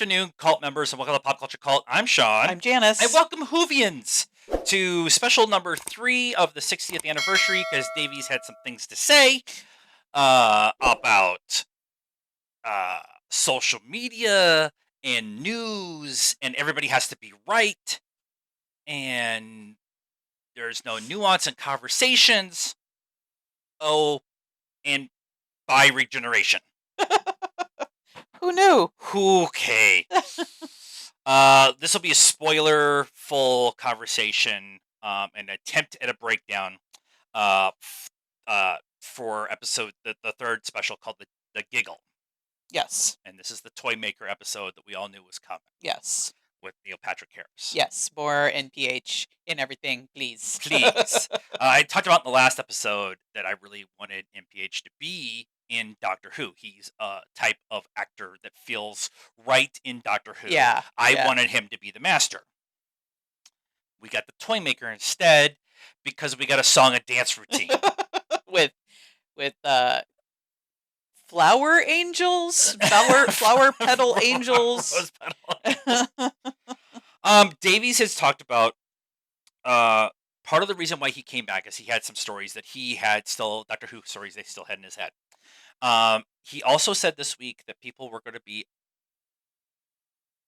afternoon, cult members, and welcome to Pop Culture Cult. I'm Sean. I'm Janice. I welcome Whovians to special number 3 of the 60th anniversary because Davies had some things to say about social media and news, and everybody has to be right, and there's no nuance in conversations. Oh, and by regeneration. Who knew? Okay. This will be a spoiler-full conversation, an attempt at a breakdown, for episode the third special called the Giggle, Yes. and this is the toy maker episode that we all knew was coming Yes. with Neil Patrick Harris. Yes. More NPH in everything, please. Please. I talked about in the last episode that I really wanted NPH to be in Doctor Who. He's a type of actor that feels right in Doctor Who. Yeah. I wanted him to be the master. We got the toy maker instead because we got a song and dance routine. with flower angels, flower petal angels. Rose petal. Davies has talked about part of the reason why he came back is he had some stories that he had still, Doctor Who stories they still had in his head. He also said this week that people were going to be,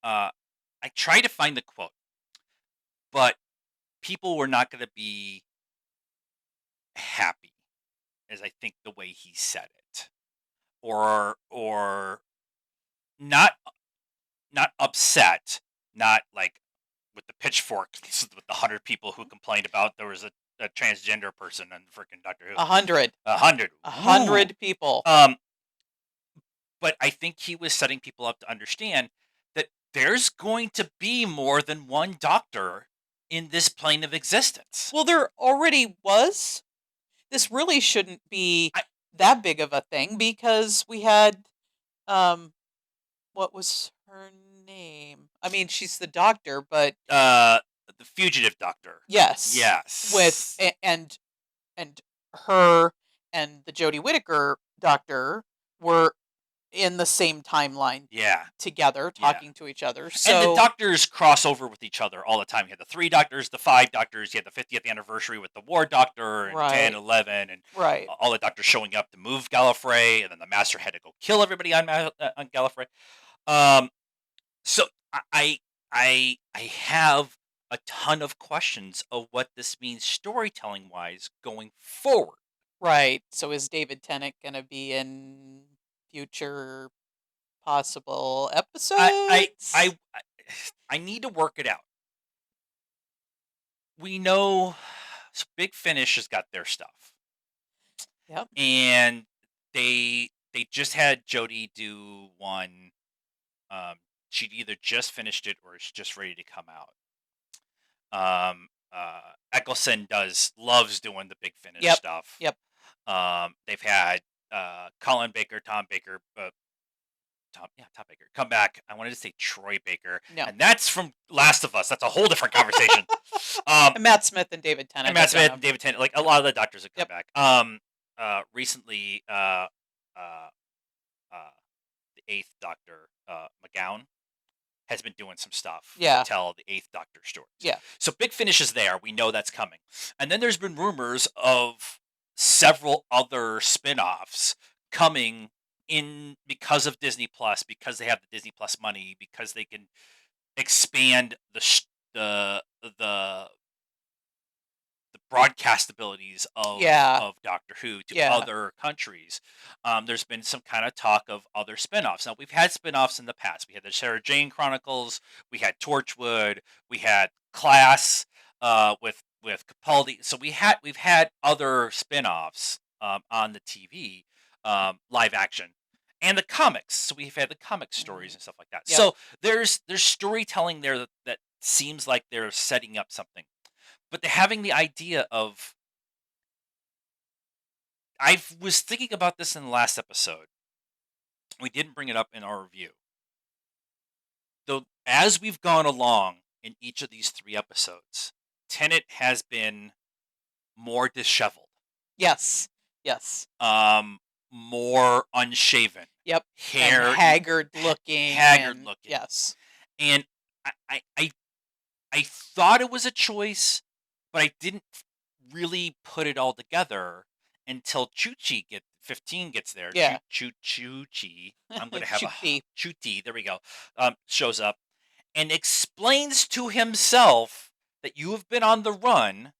I tried to find the quote, but people were not going to be happy, as I think the way he said it, or not upset, not like with the pitchfork with the 100 people who complained about there was a transgender person in freaking Doctor Who. 100. 100 people. But I think he was setting people up to understand that there's going to be more than one Doctor in this plane of existence. Well, there already was. This really shouldn't be that big of a thing because we had, what was her name? I mean, she's the Doctor, but the fugitive Doctor. Yes. And her and the Jodie Whittaker Doctor were in the same timeline. Yeah. Together, talking to each other. So, and the Doctors cross over with each other all the time. You had the 3 Doctors, the 5 Doctors. You had the 50th anniversary with the War Doctor, and 10, 11, and all the Doctors showing up to move Gallifrey, and then the Master had to go kill everybody on Gallifrey. So I have a ton of questions of what this means storytelling wise going forward. Right. So is David Tennant going to be in future possible episodes? I need to work it out. We know Big Finish has got their stuff. Yep. And they just had Jodie do one. She'd either just finished it or is just ready to come out. Eccleston loves doing the Big Finish stuff. Yep. They've had Colin Baker, Tom Baker, Tom Baker come back. I wanted to say Troy Baker, and that's from Last of Us. That's a whole different conversation. And Matt Smith and David Tennant. Like a lot of the Doctors have come back. Recently, the 8th Doctor, McGowan, has been doing some stuff to tell the 8th Doctor stories. Yeah. So Big Finish is there. We know that's coming. And then there's been rumors of several other spin-offs coming in because of Disney Plus, because they have the Disney Plus money, because they can expand the broadcast abilities of Doctor Who to other countries. There's been some kind of talk of other spin-offs. Now, we've had spin-offs in the past. We had the Sarah Jane Chronicles, we had Torchwood, we had Class with Capaldi. So we've had other spin-offs on the TV, live action, and the comics. So we've had the comic stories and stuff like that. So there's storytelling there that seems like they're setting up something. But they're having the idea of, I was thinking about this in the last episode. We didn't bring it up in our review. Though, as we've gone along in each of these 3 episodes, Tennant has been more disheveled. Yes. more unshaven. Yep. Hair and haggard looking. Haggard looking. Yes. And I thought it was a choice, but I didn't really put it all together until 15 gets there. Yeah. Chuchi. I'm going to have Chuti. Chuti. There we go. Shows up and explains to himself that you have been on the run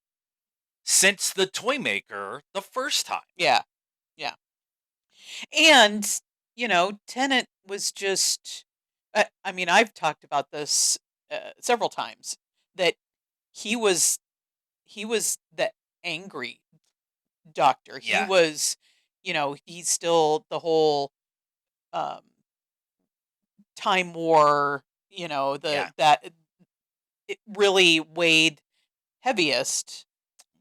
since the toy maker the first time. Yeah. Yeah. And, Tenet was just, I mean, I've talked about this several times, that he was the angry doctor. He Yeah. was, he's still the whole um, time war, Yeah. that it really weighed heaviest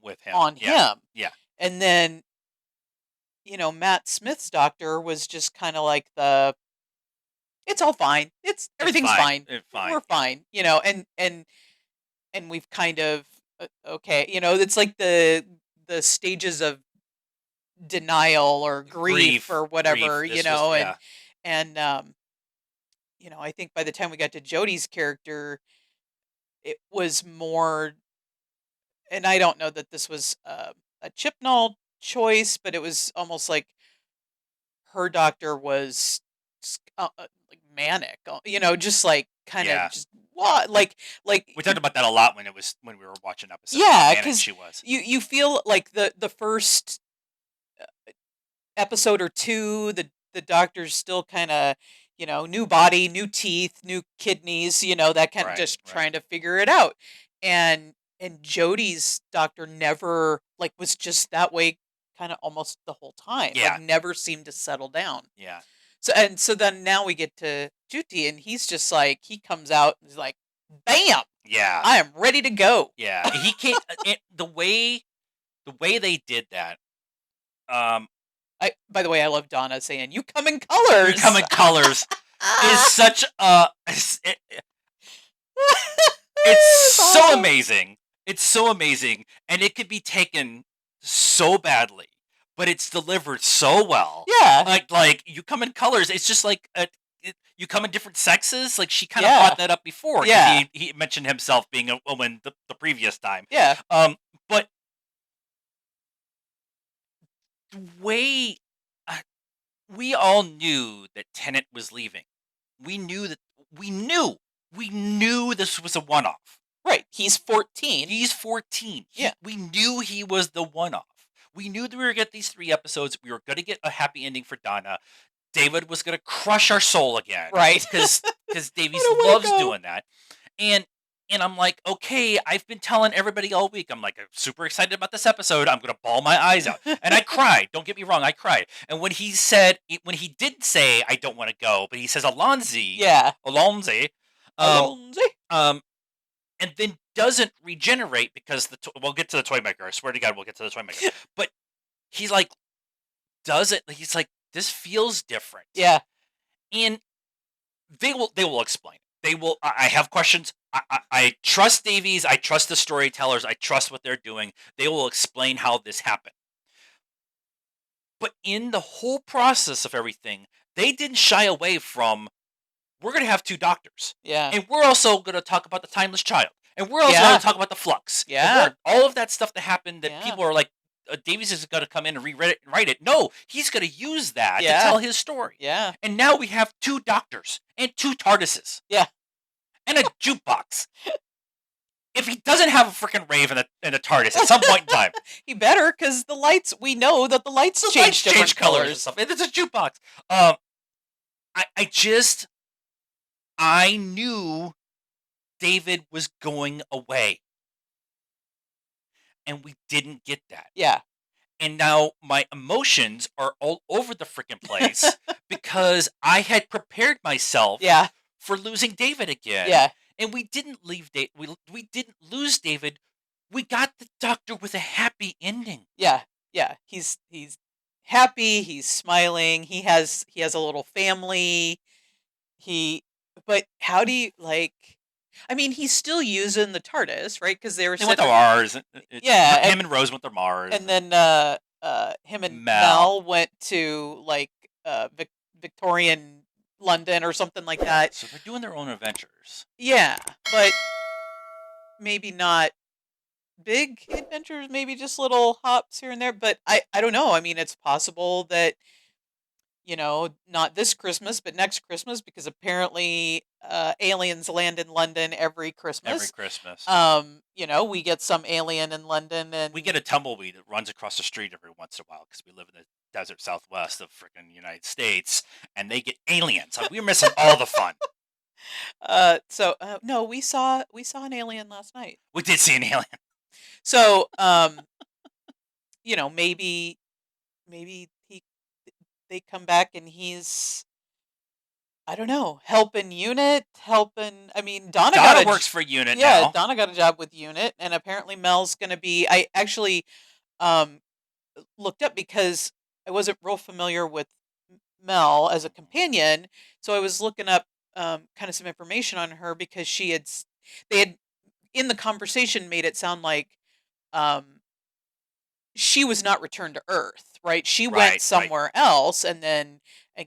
With him. on Yeah. him. Yeah. And then, Matt Smith's doctor was just kind of like it's all fine. Everything's fine. It's fine. We're fine, and we've kind of okay, it's like the stages of denial or grief or whatever, and I think by the time we got to Jodie's character, it was more, and I don't know that this was a Chibnall choice, but it was almost like her doctor was like manic, just like kind of just what, like we talked about that a lot when we were watching episodes. Yeah, because you feel like the first episode or two, the doctor's still kind of, new body, new teeth, new kidneys, that kind of just trying to figure it out, and Jodie's doctor never was just that way, kind of almost the whole time. Yeah. Never seemed to settle down. Yeah. So then now we get to Juti, and he's just like, he comes out and he's like, bam! Yeah. I am ready to go. Yeah. He can't the way they did that. By the way, I love Donna saying, "You come in colors." You come in colors is such a it's so awesome. Amazing. It's so amazing, and it could be taken so badly, but it's delivered so well. Yeah. Like you come in colors. It's just like you come in different sexes. Like she kind of brought that up before. Yeah. He mentioned himself being a woman the previous time. Yeah. But the way we all knew that Tennant was leaving. We knew this was a one-off. Right. He's 14. He's 14. Yeah. We knew he was the one-off. We knew that we were going to get these 3 episodes. We were going to get a happy ending for Donna. David was going to crush our soul again. Right. Because Davies loves doing that. And I'm like, okay, I've been telling everybody all week. I'm like, I'm super excited about this episode. I'm going to bawl my eyes out. And I cried. Don't get me wrong. I cried. And when he didn't say, I don't want to go, but he says, Alonzi. Yeah. Alonzi. And then doesn't regenerate because we'll get to the toy maker. I swear to God, we'll get to the toy maker. But he's like, he's like, this feels different. Yeah. And they will explain. They will. I have questions. I trust Davies. I trust the storytellers. I trust what they're doing. They will explain how this happened. But in the whole process of everything, they didn't shy away from, we're going to have 2 doctors. Yeah. And we're also going to talk about the Timeless Child. And we're also going to talk about the Flux. Yeah. All of that stuff that happened that people are like, Davies is going to come in and rewrite it. No, he's going to use that to tell his story. Yeah. And now we have 2 doctors and 2 TARDISes. Yeah. And a jukebox. If he doesn't have a freaking rave in a TARDIS at some point in time. He better, because the lights, we know that the lights change colors and stuff. It's a jukebox. I knew David was going away. And we didn't get that. Yeah. And now my emotions are all over the freaking place because I had prepared myself for losing David again. Yeah. And we didn't leave we didn't lose David. We got the doctor with a happy ending. Yeah. Yeah. He's happy, he's smiling, he has a little family. But how do you I mean, he's still using the TARDIS, right? Because they went to Mars. Yeah. Him and Rose went to Mars. And then him and Mel went to like Victorian London or something like that. So they're doing their own adventures. Yeah, but maybe not big adventures, maybe just little hops here and there. But I don't know. I mean, it's possible that, not this Christmas, but next Christmas, because apparently aliens land in London every Christmas. Every Christmas. We get some alien in London, and we get a tumbleweed that runs across the street every once in a while because we live in the desert southwest of freaking United States, and they get aliens. We're missing all the fun. No, we saw an alien last night. We did see an alien. So, maybe they come back and he's, I don't know, helping UNIT, I mean, Donna works for UNIT now. Yeah, Donna got a job with UNIT, and apparently Mel's going to be, I actually looked up because I wasn't real familiar with Mel as a companion, so I was looking up kind of some information on her because they had in the conversation made it sound like she was not returned to Earth, right? She went somewhere else and then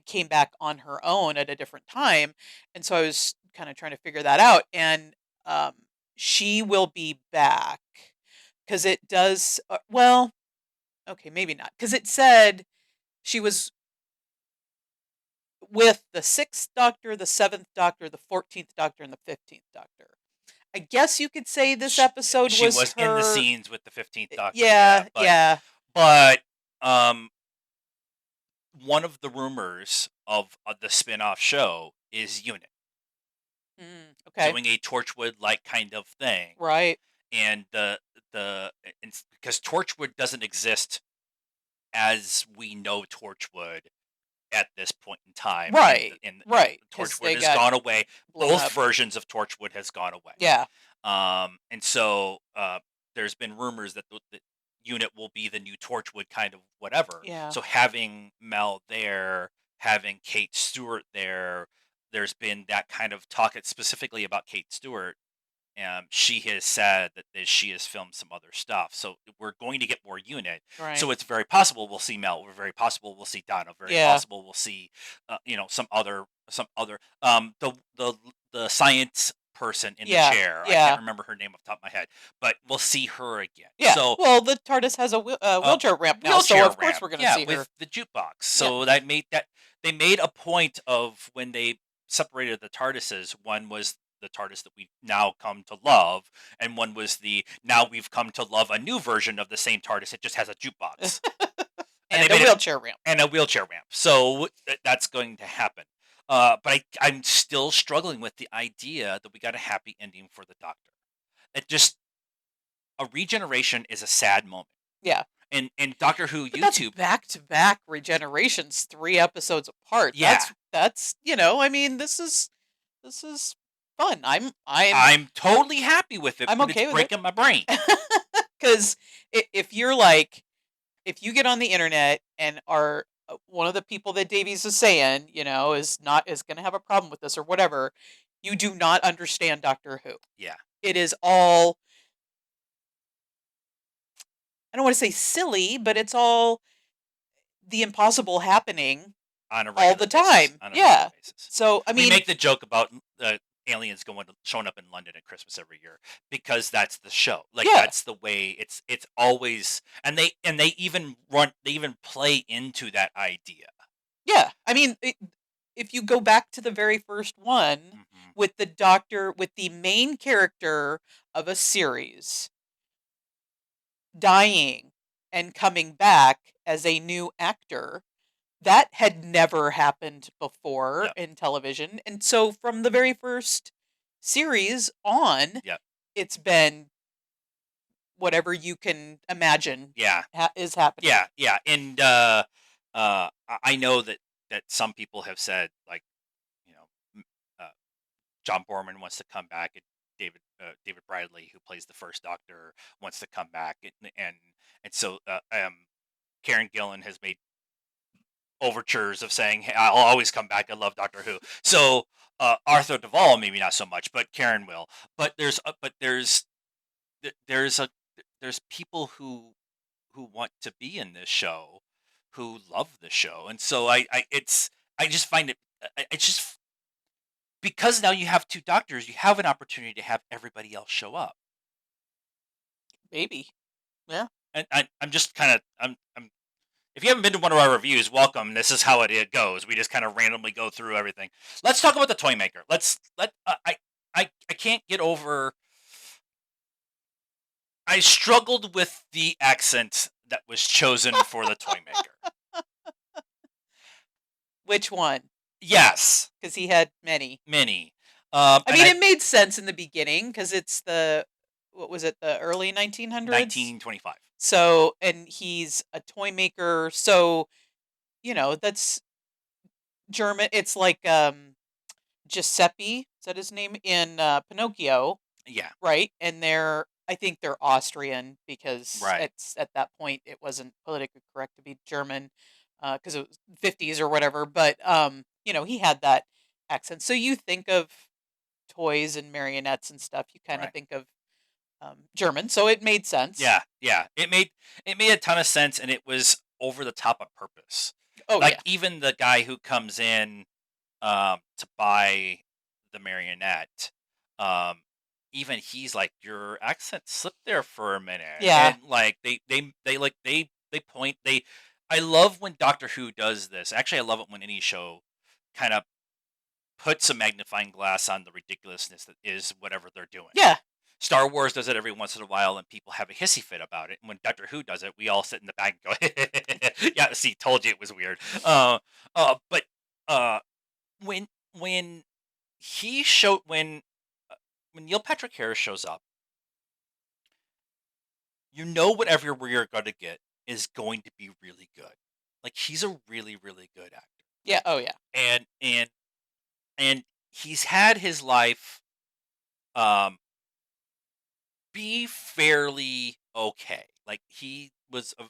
came back on her own at a different time, and so I was kind of trying to figure that out. And she will be back because it does. Well, okay, maybe not, because it said she was with the 6th Doctor, the 7th Doctor, the 14th Doctor, and the 15th Doctor. I guess you could say this episode she was her... in the scenes with the 15th Doctor. Yeah. But one of the rumors of the spin-off show is UNIT. Okay. Doing a Torchwood-like kind of thing. Right. And because Torchwood doesn't exist as we know Torchwood at this point in time. Right. Right. Torchwood has gone away. Both versions of Torchwood has gone away. Yeah. And so there's been rumors that the UNIT will be the new Torchwood kind of whatever. Yeah. So having Mel there, having Kate Stewart there, there's been that kind of talk specifically about Kate Stewart. She has said that she has filmed some other stuff. So we're going to get more UNIT. Right. So it's very possible we'll see Mel. Very possible we'll see Donna. Very possible we'll see, some other, the science person in the chair. I can't remember her name off the top of my head, but we'll see her again. Yeah. So, well, the TARDIS has a wheelchair ramp now, so of course we're going to see her with the jukebox. So they made a point of when they separated the TARDISes. One was the TARDIS that we now come to love, and one was now we've come to love a new version of the same TARDIS. It just has a jukebox and a wheelchair ramp. And a wheelchair ramp. So that's going to happen. But I'm still struggling with the idea that we got a happy ending for the Doctor. A regeneration is a sad moment. Yeah. And Doctor Who but YouTube, that's back-to-back regenerations, 3 episodes apart. Yeah. That's I mean, this is fun. I'm totally happy with it. I'm okay with it. It's breaking my brain. Because if you get on the internet and are one of the people that Davies is saying, is going to have a problem with this or whatever, you do not understand Doctor Who. Yeah. It is all, I don't want to say silly, but it's all the impossible happening on a all the time. Yeah. So I mean, we make the joke about aliens showing up in London at Christmas every year because that's the show. That's the way it's always, and they even play into that idea. Yeah. I mean, if you go back to the very first one with the Doctor, with the main character of a series dying and coming back as a new actor, that had never happened before in television. And so from the very first series on, it's been whatever you can imagine is happening. Yeah. And I know that some people have said, like, John Borman wants to come back, and David Bradley, who plays the first Doctor, wants to come back, and so Karen Gillan has made overtures of saying, hey, I'll always come back. I love Doctor Who. So Arthur Duvall maybe not so much, but Karen will. But there's people who who want to be in this show, who love the show, and so I just find it's just because now you have 2 doctors, you have an opportunity to have everybody else show up. Maybe. Yeah. And I'm just kinda I'm if you haven't been to one of our reviews, welcome. This is how it goes. We just kind of randomly go through everything. Let's talk about the toy maker. I can't get over. I struggled with the accent that was chosen for the toy maker. Which one? Yes, because he had many. many. I mean, it made sense in the beginning because it's what was it, the early 1900s? 1925. So, and he's a toy maker. So, that's German. It's like Giuseppe, is that his name, in Pinocchio, Yeah, right? And I think they're Austrian because right. at that point it wasn't politically correct to be German because it was 50s or whatever. But he had that accent. So you think of toys and marionettes and stuff, you kind of Right. think of German. So it made sense. Yeah, yeah. It made a ton of sense, and it was over the top on purpose. Oh Like yeah, even the guy who comes in to buy the marionette, um, even he's like, "Your accent slipped there for a minute," yeah, and like they point they. I love when Doctor Who does this. Actually, I love it when any show kind of puts a magnifying glass on the ridiculousness that is whatever they're doing. yeah. Star Wars does it every once in a while, and people have a hissy fit about it. And when Doctor Who does it, we all sit in the back and go, "Yeah, see, told you it was weird." But uh, when when he showed when Neil Patrick Harris shows up, whatever we're going to get is going to be really good. Like he's a really really good actor, Yeah. Oh yeah. and he's had his life um be fairly okay. Like he was a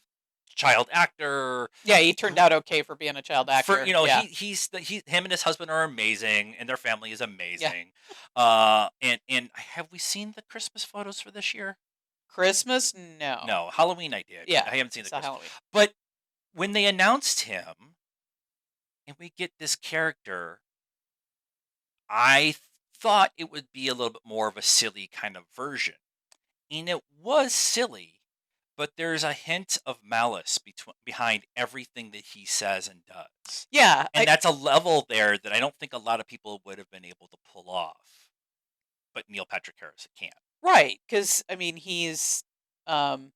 child actor. Yeah, he turned out okay for being a child For actor. Yeah. him and his husband are amazing, and their family is Yeah. amazing. And have we seen the Christmas photos for this year? Christmas? No. No, Halloween I did. Yeah. I haven't seen I the saw Christmas. Halloween. But when they announced him and we get this character, I thought it would be a little bit more of a silly kind of version. And it was silly, but there's a hint of malice behind everything that he says and does. Yeah. And that's a level there that I don't think a lot of people would have been able to pull off. But Neil Patrick Harris can. Right. Because I mean, um,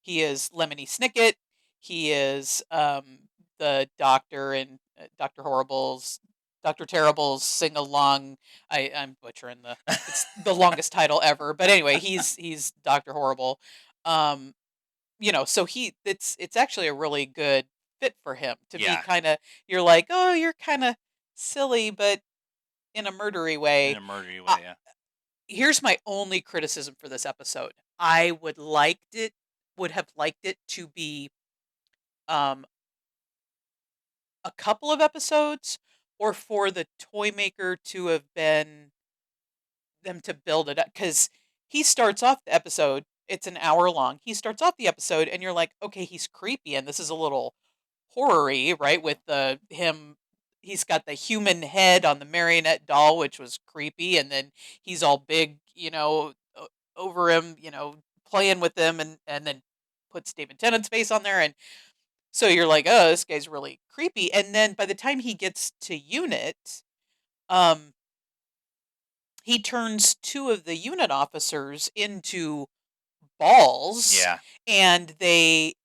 he is Lemony Snicket. He is the doctor in Doctor Terrible's sing along. I'm butchering it's the longest title ever, but anyway, he's Doctor Horrible. Um, so it's actually a really good fit for him to be Yeah, kind of. You're like, oh, you're kind of silly, but in a murdery in way. a murdery Uh, way. Yeah, Here's my only criticism for this episode. Would have liked it to be um a couple of episodes, or for the toy maker to have been them to build it up, cuz he starts off the episode, it's an hour long. He starts off the episode and you're like, "Okay, he's creepy and this is a little horror-y," right? With the him he's got the human head on the marionette doll, which was creepy, and then he's all big, over him, playing with him, and then puts David Tennant's face on there, and so you're like, "Oh, this guy's really creepy." And then by the time he gets to unit, um he turns two of the unit officers into balls, yeah, and the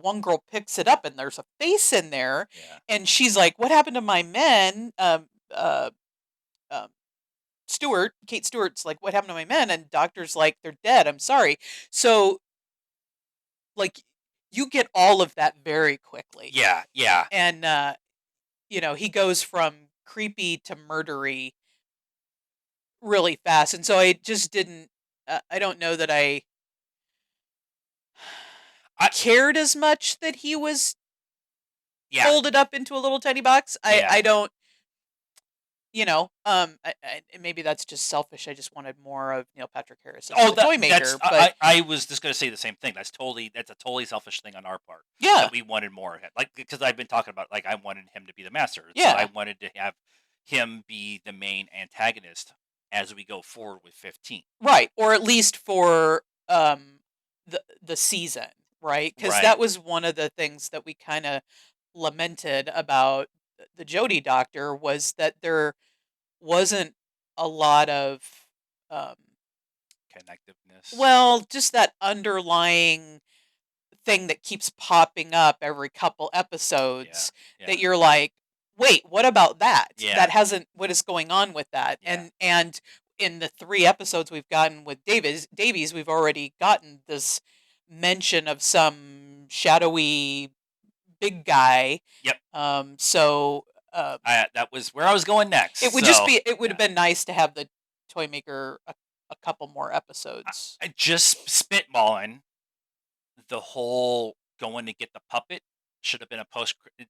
one girl picks it up and there's a face in there, yeah. and she's like, "What happened to my men?" Um Kate Stewart's like, "What happened to my men?" And doctor's like, "They're dead. I'm sorry." So, like, you get all of that very quickly. Yeah, yeah. And he goes from creepy to murdery really fast. And so I just didn't I don't know that I I cared as much that he was yeah, folded up into a little tiny box. I yeah. I don't maybe that's just selfish. I just wanted more of Neil Patrick Harris as Oh, the toy maker, but I was just gonna say the same thing. That's a totally selfish thing on our part. yeah, That we wanted more of him. Like, because I've been talking about, like, I wanted him to be the master, so I yeah, wanted to have him be the main antagonist as we go forward with 15. right, or at least for the season, right? Because Right. that was one of the things that we kind of lamented about the Jodie Doctor was that there wasn't a lot of um, Connectiveness. well, just that underlying thing that keeps popping up every couple Yeah. episodes Yeah. that you're like, wait, what about that? Yeah. That hasn't, what is going on with that? Yeah. And in the 3 episodes we've gotten with Davies, we've already gotten this mention of some shadowy big guy. Yep. So That was where I was going next. it would just So be, it would yeah. have been nice to have the toy maker a couple more episodes. I just spitballing. The whole going to get the puppet should have been a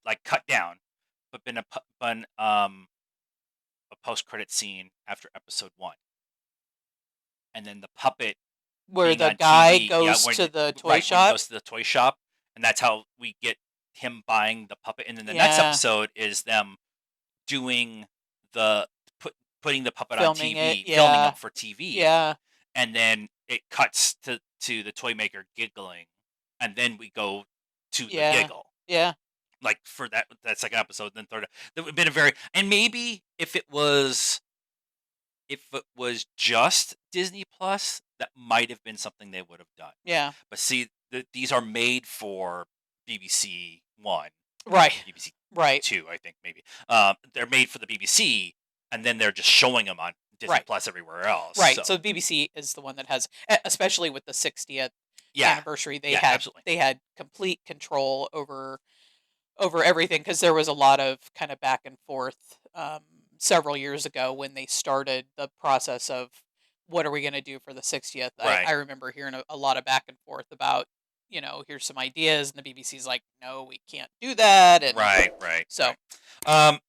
like, cut down, but been a post credit scene after episode 1, and then the puppet Where being the on guy TV. Yeah, goes to the toy right, when he shop. goes to the toy shop, and that's how we get him buying the puppet. And then the next Yeah. episode is them doing the putting the puppet on Filming it, TV, filming yeah. him for TV, Yeah. and then it cuts to the toy maker giggling, and then we go to the Yeah. giggle. Yeah. Like, for that second episode, then third, that would have been a very, and maybe if it was just Disney Plus, that might have been something they would have done. Yeah. But see, these are made for BBC One, Right. BBC Right. Two, I think, maybe. They're made for the BBC, and then they're just showing them on Disney Right. Plus everywhere else. Right. So BBC is the one that has, especially with the 60th yeah, anniversary, they yeah, had absolutely. they had complete control over everything because there was a lot of kind of back and forth several years ago when they started the process of what are we going to do for the 60th. Right. I remember hearing a lot of back and forth about, here's some ideas, and the BBC's like, no, we can't do that. And Right. so, Right.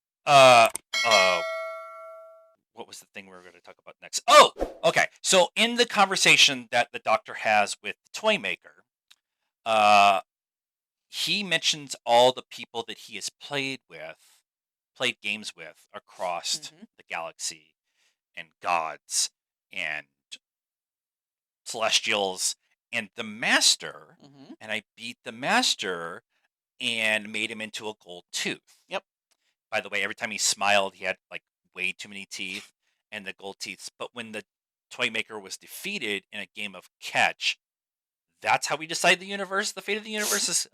What was the thing we were going to talk about next? Oh, okay. So in the conversation that the Doctor has with the toy maker, he mentions all the people that he has played games with across the galaxy, and gods and celestials, and the master. And I beat the master and made him into a gold tooth. Yep. By the way, every time he smiled, he had, like, way too many teeth, and the gold teeth. But when the toy maker was defeated in a game of catch, that's how we decide the universe. The fate of the universe is.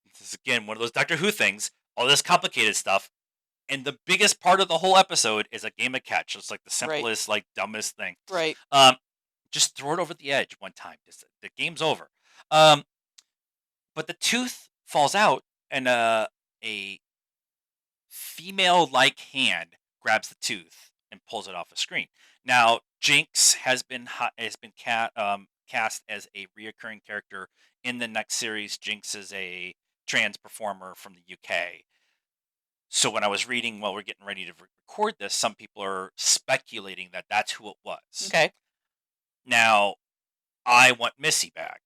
This is, again, one of those Doctor Who things. All this complicated stuff, and the biggest part of the whole episode is a game of catch. It's like the simplest, like, dumbest thing. Right. Just throw it over the edge one time. The game's over. But the tooth falls out, and a female-like hand grabs the tooth and pulls it off the screen. Now, Jinx has been cast as a reoccurring character in the next series. Jinx is a trans performer from the UK. So when I was reading while we're getting ready to record this, some people are speculating that that's who it was. Okay. Now, I want Missy back.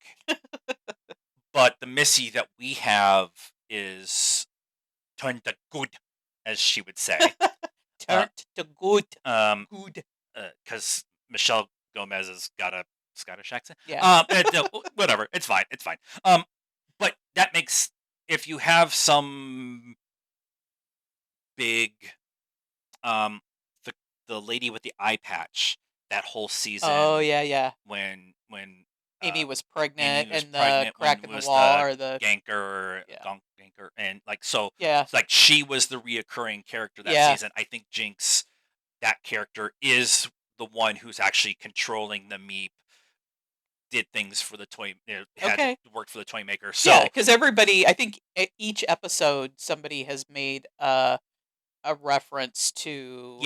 But the Missy that we have is turned to good, as she would say. Turned to good. Good. Because Michelle Gomez has got a Scottish accent. Yeah. Whatever. It's fine. It's fine. But that makes, if you have some big, the lady with the eye patch, that whole season. Oh yeah, yeah. When Amy was pregnant, was and pregnant, the crack in was the wall, or the Ganker, yeah. Ganker, and, like, so. Yeah. Like, she was the reoccurring character that season. I think Jinx, that character, is the one who's actually controlling the Meep. Did things for the toy. Had worked for the toy maker. So yeah, because everybody, I think, each episode somebody has made a reference to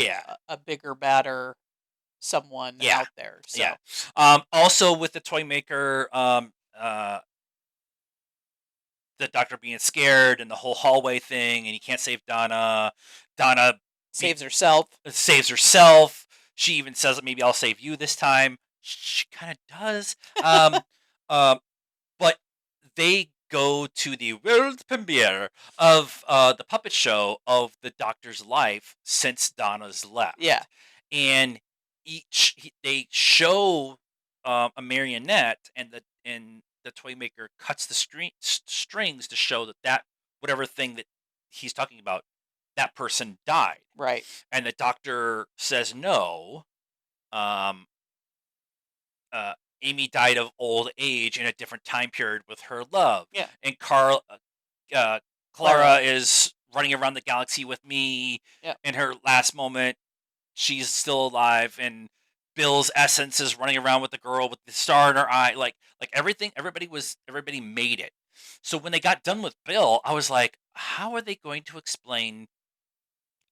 a bigger, badder someone out there. So. Yeah. Also with the toy maker, the Doctor being scared and the whole hallway thing, and he can't save Donna. Donna saves herself. She even says, maybe I'll save you this time. She kind of does. But they go to the world premiere of the puppet show of the Doctor's life since Donna's left. Yeah. And they show a marionette, and the toy maker cuts the strings to show that whatever thing that he's talking about, that person died. Right. And the Doctor says no. Amy died of old age in a different time period with her love. Yeah. And Clara is running around the galaxy with me. Yeah. In her last moment, she's still alive, and Bill's essence is running around with the girl with the star in her eye. Like everything, everybody made it. So when they got done with Bill, I was like, how are they going to explain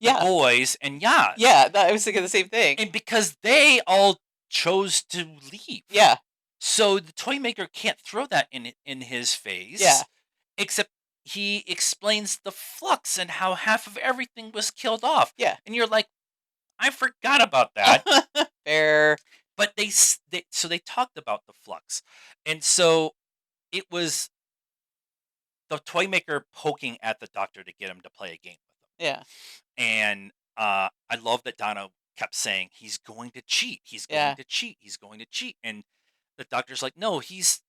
the boys and Yaz? Yeah, I was thinking the same thing. And because they all chose to leave. Yeah. So the toy maker can't throw that in his face. Yeah. Except he explains the flux and how half of everything was killed off. Yeah. And you're like, I forgot about that. Fair. But they talked about the flux. And so it was the toy maker poking at the Doctor to get him to play a game with them. Yeah. And I love that Donna kept saying, he's going to cheat. He's going to cheat. He's going to cheat. And the Doctor's like, no, he's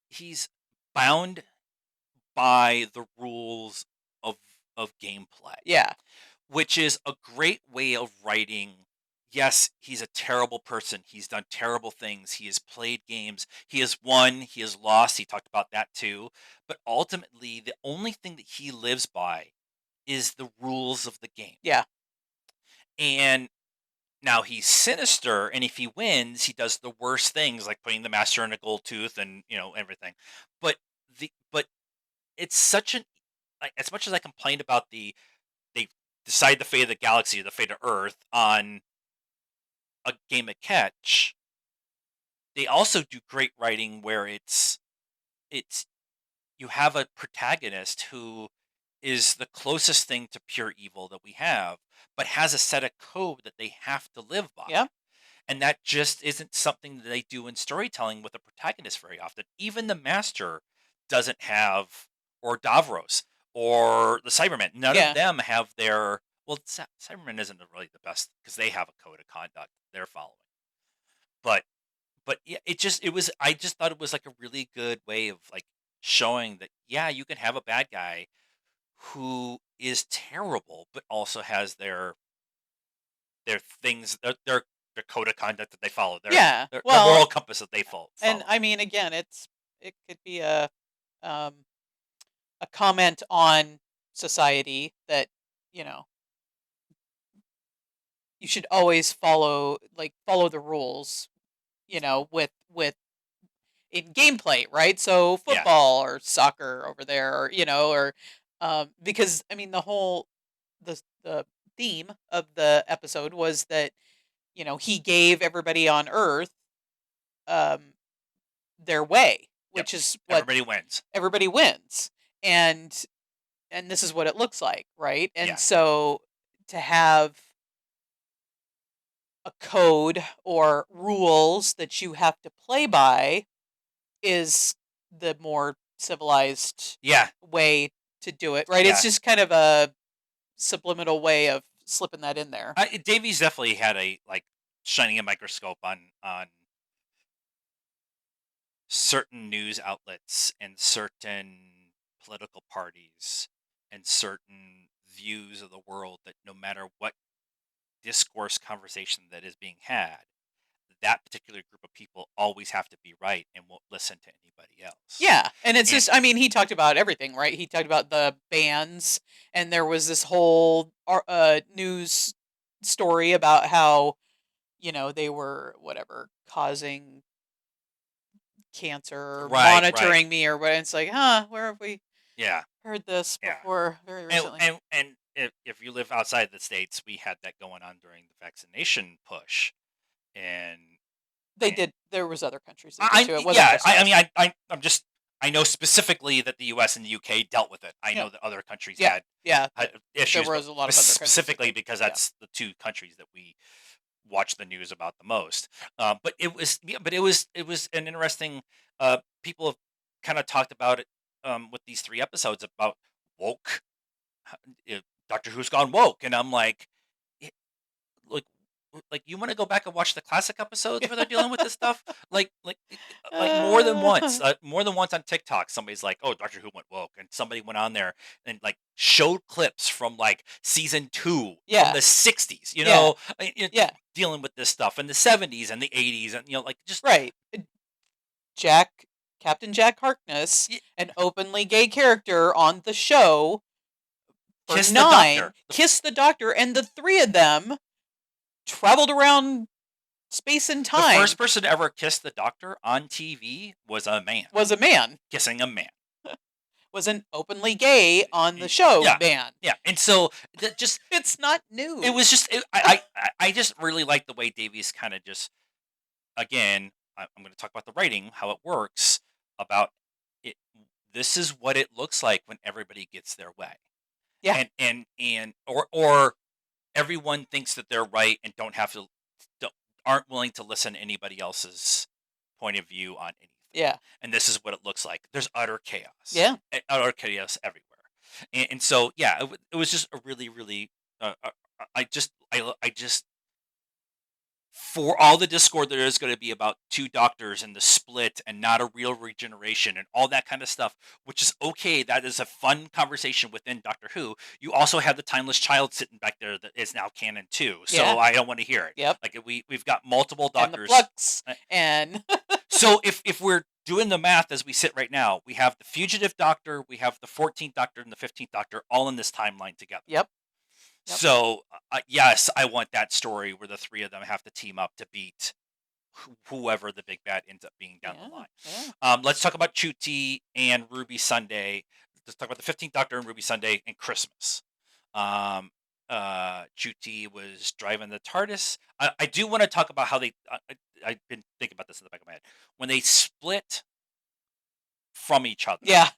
bound by the rules of gameplay. Yeah. Which is a great way of writing. Yes, he's a terrible person. He's done terrible things. He has played games. He has won. He has lost. He talked about that too. But ultimately, the only thing that he lives by is the rules of the game. Yeah. And now he's sinister, and if he wins, he does the worst things, like putting the master in a gold tooth and everything. But it's such an, like, as much as I complained about they decide the fate of the galaxy, the fate of Earth on a game of catch, they also do great writing where it's you have a protagonist who is the closest thing to pure evil that we have, but has a set of code that they have to live by. Yeah. And that just isn't something that they do in storytelling with a protagonist very often. Even the Master doesn't have, or Davros, or the Cybermen. None of them have their... Well, Cybermen isn't really the best, because they have a code of conduct they're following. But yeah, I just thought it was like a really good way of like showing that, yeah, you can have a bad guy who is terrible, but also has their things, their code of conduct that they follow. Their moral compass that they follow. And I mean, again, it could be a comment on society that, you should always follow the rules, with in gameplay, right? So football or soccer over there, or because I mean the theme of the episode was that he gave everybody on Earth their way, which is what everybody wins, and this is what it looks like, right? And so to have a code or rules that you have to play by is the more civilized way to do it, right? It's just kind of a subliminal way of slipping that in there. Davies definitely had a shining a microscope on certain news outlets and certain political parties and certain views of the world, that no matter what discourse conversation that is being had, that particular group of people always have to be right and won't listen to anybody else. Yeah. And it's just, I mean, he talked about everything, right? He talked about the bands, and there was this whole news story about how, they were causing cancer, monitoring me or what. It's like, where have we heard this before very recently? And if you live outside the States, we had that going on during the vaccination push. And they did. There was other countries that did too. It wasn't just us. I mean, I'm just I know specifically that the U.S. and the U.K. dealt with it. I know that other countries had issues, there was a lot of other specifically because that's the two countries that we watch the news about the most. But it was an interesting. People have kind of talked about it with these 3 episodes about woke. Doctor Who's gone woke, and I'm like, "Eh, like, you want to go back and watch the classic episodes where they're dealing with this stuff, like more than once on TikTok, somebody's like, "Oh, Doctor Who went woke," and somebody went on there and like showed clips from like season 2 from the '60s, dealing with this stuff in the '70s and the '80s, and like just right. Captain Jack Harkness, an openly gay character on the show. Kiss the Doctor. Kiss the Doctor, and the 3 of them traveled around space and time. The first person to ever kiss the Doctor on TV was a man. Kissing a man. Was an openly gay on the show man. Yeah, and so it's not new. It was just I just really like the way Davies kind of just, again, I'm going to talk about the writing, how it works, about it. This is what it looks like when everybody gets their way. Yeah. Or everyone thinks that they're right and aren't willing to listen to anybody else's point of view on anything. Yeah. And this is what it looks like. There's utter chaos. Yeah. Utter chaos everywhere. And so, yeah, it was just a really, really, I just, for all the discord there is going to be about 2 doctors and the split and not a real regeneration and all that kind of stuff, which is okay. That is a fun conversation within Doctor Who. You also have the Timeless Child sitting back there that is now canon too. So I don't want to hear it. Yep. Like we've got multiple doctors. And so if we're doing the math as we sit right now, we have the Fugitive Doctor, we have the 14th Doctor and the 15th Doctor all in this timeline together. Yep. So, yes, I want that story where the 3 of them have to team up to beat whoever the big bad ends up being down the line. Yeah. Let's talk about Ncuti and Ruby Sunday. Let's talk about the 15th Doctor and Ruby Sunday and Christmas. Ncuti was driving the TARDIS. I do want to talk about how I've been thinking about this in the back of my head. When they split from each other. Yeah.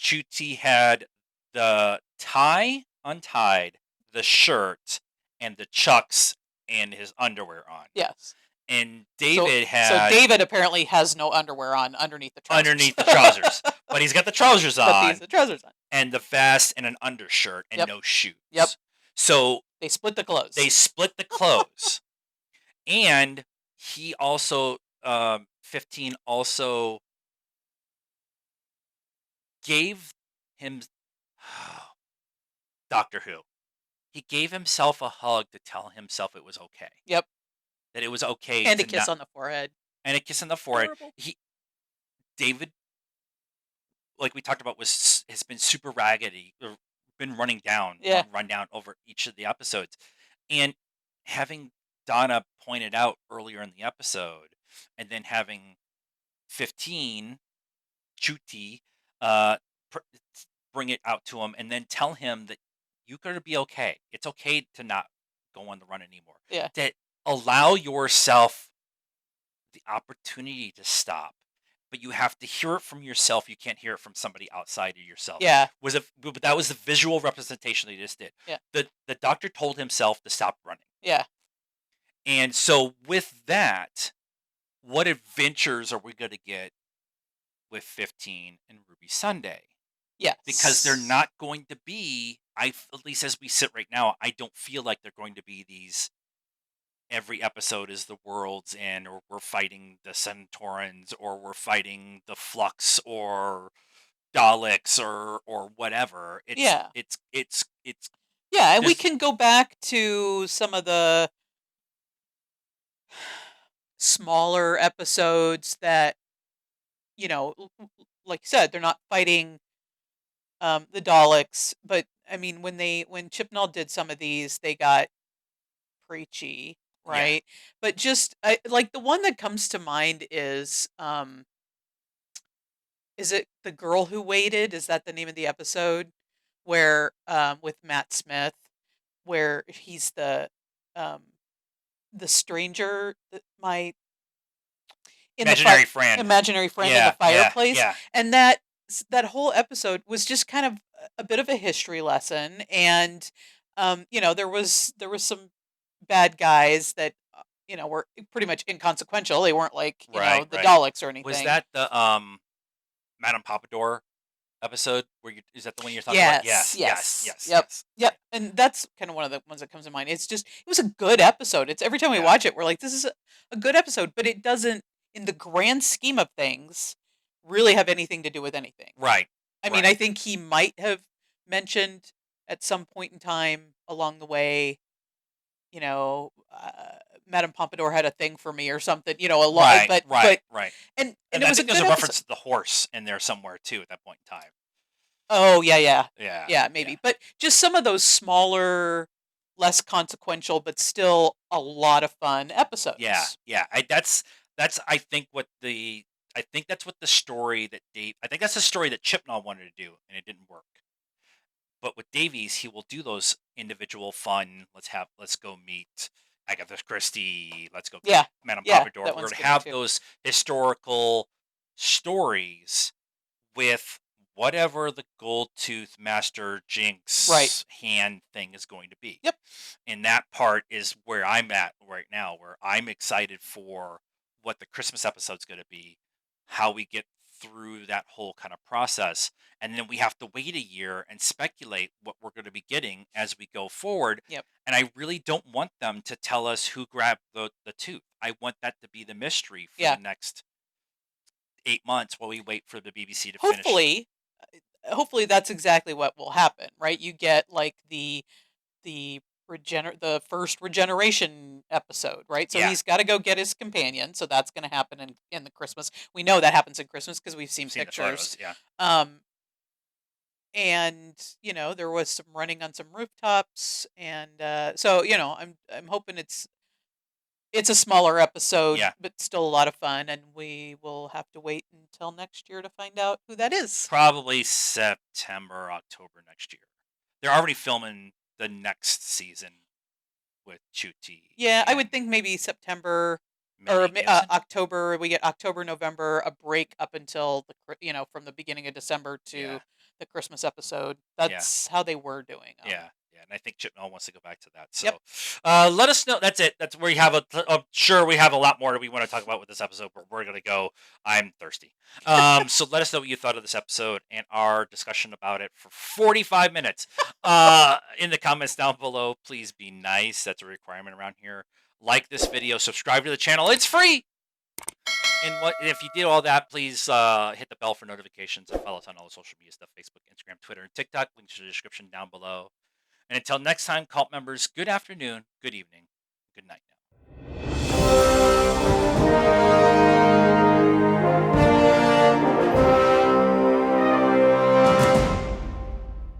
Ncuti had the tie untied, the shirt, and the chucks and his underwear on. Yes. And David So David apparently has no underwear on underneath the trousers. But he's got the trousers on. But he has the trousers on. And the vest and an undershirt and no shoes. Yep. So they split the clothes. And he also 15 also gave him Doctor Who. He gave himself a hug to tell himself it was okay. Yep. That it was okay. And a kiss on the forehead. And a kiss on the forehead. David, like we talked about, has been super raggedy, or been run down over each of the episodes. And having Donna pointed out earlier in the episode, and then having 15, Ncuti, bring it out to him, and then tell him that you're going to be okay. It's okay to not go on the run anymore. Yeah. That allow yourself the opportunity to stop, but you have to hear it from yourself. You can't hear it from somebody outside of yourself. Yeah. But that was the visual representation they just did. Yeah. The Doctor told himself to stop running. Yeah. And so with that, what adventures are we going to get with 15 and Ruby Sunday? Yes. Because they're not going to be, at least as we sit right now, I don't feel like they're going to be these, every episode is the world's end, or we're fighting the Centaurans, or we're fighting the Flux, or Daleks, or whatever. It's yeah, and we can go back to some of the smaller episodes that, like you said, they're not fighting the Daleks, but I mean, when Chibnall did some of these, they got preachy, right? Yeah. But just like the one that comes to mind is it The Girl Who Waited? Is that the name of the episode? Where with Matt Smith, where he's the stranger that in Imaginary friend. Imaginary friend in the fireplace. And that whole episode was just kind of a bit of a history lesson. And there was some bad guys that were pretty much inconsequential. They weren't like the Daleks or anything. Was that the Madame Pompadour episode? Is that the one you're talking about? Yes. Yep. And that's kind of one of the ones that comes to mind. It was a good episode. It's every time we watch it, we're like, this is a good episode, but it doesn't, in the grand scheme of things, really have anything to do with anything. Right. I mean, I think he might have mentioned at some point in time along the way, Madame Pompadour had a thing for me or something, a lot. Right. And it was there's a reference to the horse in there somewhere too at that point in time. Oh yeah, maybe. Yeah. But just some of those smaller, less consequential, but still a lot of fun episodes. Yeah. That's I think what the story that I think that's the story that Chibnall wanted to do, and it didn't work. But with Davies, he will do those individual fun. Let's go meet Agatha Christie. Let's go meet Madame Pompadour. We're going to have those historical stories with whatever the gold tooth Master Jinx hand thing is going to be. Yep. And that part is where I'm at right now, where I'm excited for what the Christmas episode's going to be, how we get through that whole kind of process. And then we have to wait a year and speculate what we're going to be getting as we go forward. Yep. And I really don't want them to tell us who grabbed the tooth. I want that to be the mystery for the next 8 months while we wait for the BBC to finish. Hopefully that's exactly what will happen, right? You get like the first regeneration episode, right? So he's got to go get his companion. So that's going to happen in the Christmas. We know that happens in Christmas because we've seen pictures. And there was some running on some rooftops, and so I'm hoping it's a smaller episode, but still a lot of fun, and we will have to wait until next year to find out who that is. Probably September, October next year. They're already filming the next season with Chuti. Yeah, I would think maybe September or October. We get October, November, a break up until from the beginning of December to the Christmas episode. That's how they were doing. And I think Chibnall wants to go back to that. So let us know. That's it. That's where you have I'm sure we have a lot more that we want to talk about with this episode, but we're going to go. I'm thirsty. So let us know what you thought of this episode and our discussion about it for 45 minutes. In the comments down below, please be nice. That's a requirement around here. Like this video, subscribe to the channel. It's free. And if you did all that, please hit the bell for notifications and follow us on all the social media stuff, Facebook, Instagram, Twitter, and TikTok. Links in the description down below. And until next time, cult members, good afternoon, good evening, good night now.